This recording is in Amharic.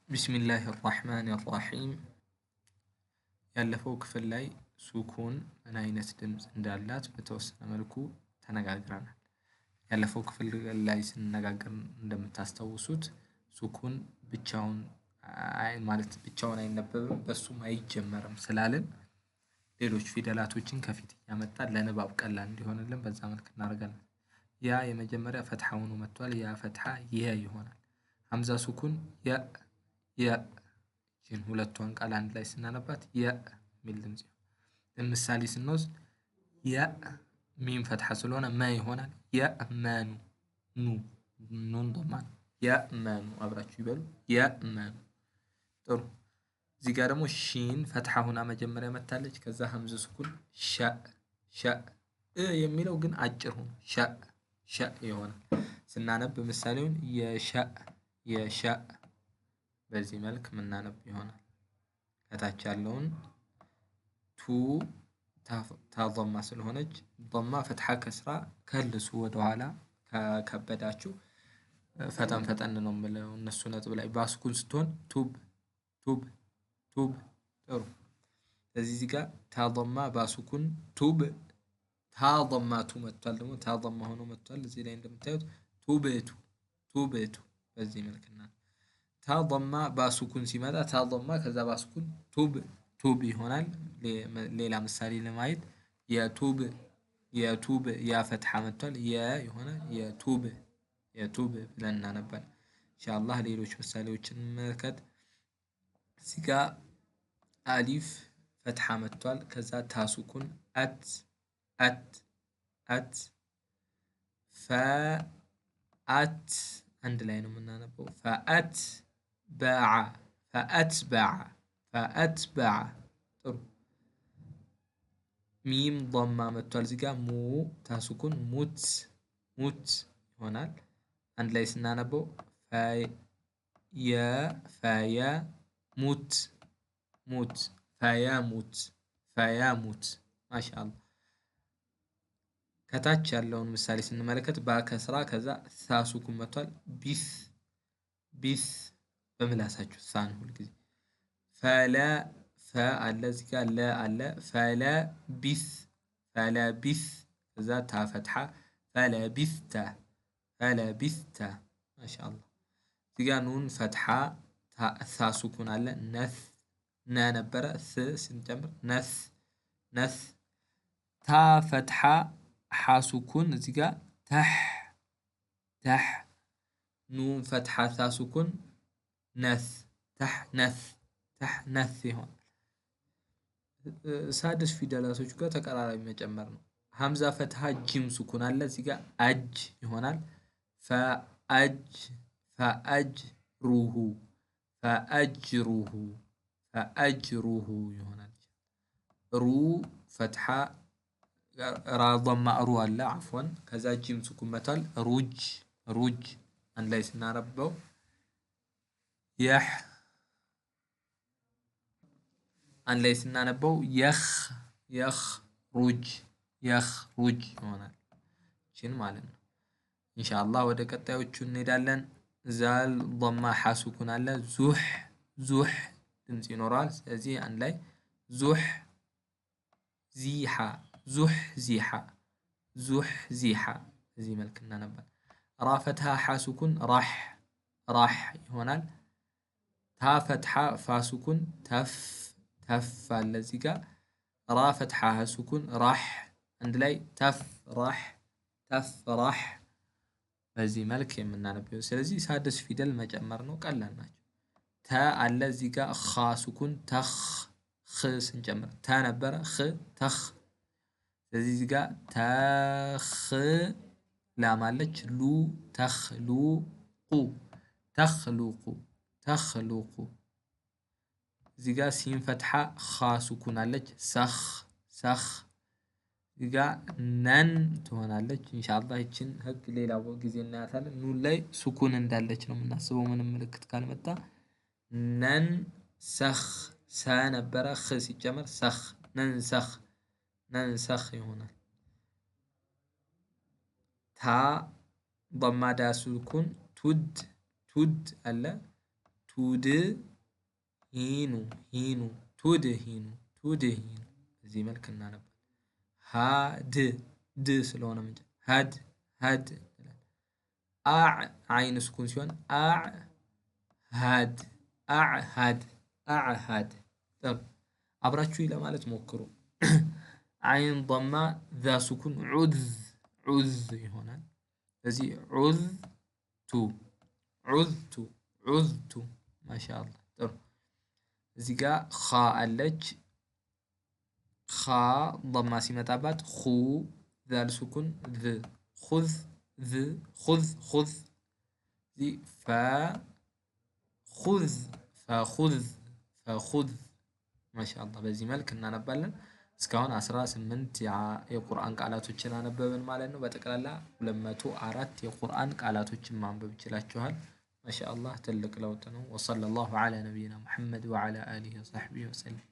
بسم الله الرحمن الرحيم ያለፈው ክፍል ላይ ሱኩን ምን አይነት ድምጽ እንዳላት በተወሰነ መልኩ ተነጋግረናል። ያለፈው ክፍል ላይ ስንነጋገር እንደምታስታውሱት ሱኩን ብቻውን ማለት ብቻውን አይነበብም በሱም አይጀመርም ስላልን ሌሎች ፊደላቶችን ከፊት ያመጣል ለንባብ ቀላል እንዲሆንልን በዛ መልኩ እናደርጋለን። ያ የመጀመሪያ ፈትሐ ሆኖ መጥቷል። ያ ፈትሐ የ ይሆናል። ሐምዛ ሱኩን ይህን ሁለቷን ቃል አንድ ላይ ስናነባት የሚል ድምጽ ይሆናል። ምሳሌ ስንወስድ ሚም ፈትሐ ስለሆነ መ ይሆናል። የመኑ ኑን ዶማ ነው። የመኑ አብራችሁ ይበሉ። የመኑ ጥሩ። እዚህ ጋር ደግሞ ሺን ፈትሐ ሆና መጀመሪያ መታለች። ከዛ ሐምዝ ሱኩን ሸ የሚለው ግን አጭር ሆኖ ሸ ይሆናል። ስናነብ ምሳሌውን የሸ በዚህ መልክ ምናነብ ይሆናል። ከታች ያለውን ቱ ታضማ ስለሆነች ضማ ፈትሐ ከስራ ከልሱ ወደ ኋላ ከከበዳችሁ ፈጠን ነው የምለው እነሱ ነጥብ ላይ ባስኩን ስትሆን ቱብ ጥሩ። ስለዚህ ጋር ታضማ ባስኩን ቱብ ታضማቱ መጥቷል። ደግሞ ታضማ ሆኖ መጥቷል። እዚህ ላይ እንደምታዩት ቱብቱ በዚህ መልክና ታضማ ባስኩን ሲመጣ ታضማ ከዛ ባስኩን ቱብ ይሆናል። ሌላ ምሳሌ ለማየት የቱብ ያ ፈትሐ መጥቷል። የሆነ የቱብ ብለን እናነባለን። ኢንሻአላህ ሌሎች ምሳሌዎችን እንመልከት። እዚህ ጋር አሊፍ ፈትሐ መጥቷል። ከዛ ታሱኩን አት ፈአት አንድ ላይ ነው የምናነበው። ፈአትበዐ ጥሩ። ሚም ضማ መጥቷል። እዚህ ጋር ሙ ታሱኩን ሙት ይሆናል። አንድ ላይ ስናነበው ፈየሙት ማሻአላህ። ከታች ያለውን ምሳሌ ስንመለከት ባከስራ ከዛ ሳሱኩን መጥቷል። ቢስ በምላሳችሁ ሳን ሁልጊዜ ፈ አለ እዚህ ጋር ለ አለ ፈለቢስ ከዛ ታ ፈትሐ ፈለቢስተ ማሻአላህ። እዚህ ጋር ኑን ፈትሐ ታ ሱኩን አለ ነ ነበረ ስንጨምር ነስ ታ ፈትሐ ሐ ሱኩን እዚህ ጋር ተህ ኑን ፈትሐ ታ ሱኩን ነስ ይሆናል። ሳድስ ፊደላቶች ጋር ተቀራራቢ መጨመር ነው። ሐምዛ ፈትሐ ጂም ሱኩን አለ እዚህ ጋር አጅ ይሆናል። ፈአጅሩሁ ይሆናል። ሩ ፈትሐ ራ ضማ ሩ አለ አፍወን ከዛ ጂም ሱኩን መቷል። ሩጅ አንድ ላይ ስናነበው አንድ ላይ ስናነበው ሩጅ ይሆናል። እቺን ማለት ነው። ኢንሻአላህ ወደ ቀጣዮቹ እንሄዳለን። ዛል ضማ ሐ ሱኩን አለ ዙህ ድምጽ ይኖረዋል። ስለዚህ አንድ ላይ ዚሃ እዚህ መልክ እናነባለን። ራ ፈትሐ ሐ ሱኩን ራህ ይሆናል። ታ ፈትሐ ፋ ሱኩን ተፍ አለ እዚህ ጋር ራ ፈትሐ ሐ ሱኩን ራህ አንድ ላይ ተፍራህ በዚህ መልክ የምናነበው። ስለዚህ ሳድስ ፊደል መጨመር ነው። ቀላል ናቸው። ተ አለ እዚህ ጋር ኻ ሱኩን ተኽ ስንጨምር ተ ነበረ ተኽ። ስለዚህ እዚህ ጋር ተኽ ላም አለች ሉ ተኽሉቁ እዚህ ጋር ሲን ፈትሐ ኻ ሱኩን አለች ሰኽ እዚህ ጋር ነን ትሆናለች። ኢንሻአላህ ይችን ህግ ሌላ ጊዜ እናያታለን። ኑን ላይ ሱኩን እንዳለች ነው የምናስበው ምንም ምልክት ካልመጣ። ነን ሰኽ ሰ ነበረ ኽ ሲጨመር ሰኽ ነንሰኽ ይሆናል። ታ ضማ ዳ ሱኩን ቱድ አለ ቱድሂኑ ሂኑ ቱድሂኑ ቱድሂኑ በዚህ መልክ እናነባለን። ሃድ ድ ስለሆነ ምንጭ ሃድ ሃድ አዕ አይን ስኩን ሲሆን አዕ ሃድ አዕሃድ አዕሃድ። አብራችሁ ለማለት ሞክሩ። አይን ضማ ዛ ስኩን ዑዝ ይሆናል። ስለዚህ ዑዝቱ ማሻአላህ ጥሩ። እዚህ ጋር ኻ አለች። ኻ ضማ ሲመጣባት ኹ ዛል ስኩን ኹዝ ኹዝ እዚህ ፈኹዝ ማሻአላህ በዚህ መልክ እናነባለን። እስካሁን 18 የቁርአን ቃላቶችን አነበብን ማለት ነው። በጠቅላላ 204 የቁርአን ቃላቶችን ማንበብ ይችላችኋል። ማሻአላህ ትልቅ ለውጥ ነው። ወሰለላሁ ዐላ ነቢይና ሙሐመድ ወዐላ አሊሂ ወሰሕቢሂ ወሰለም።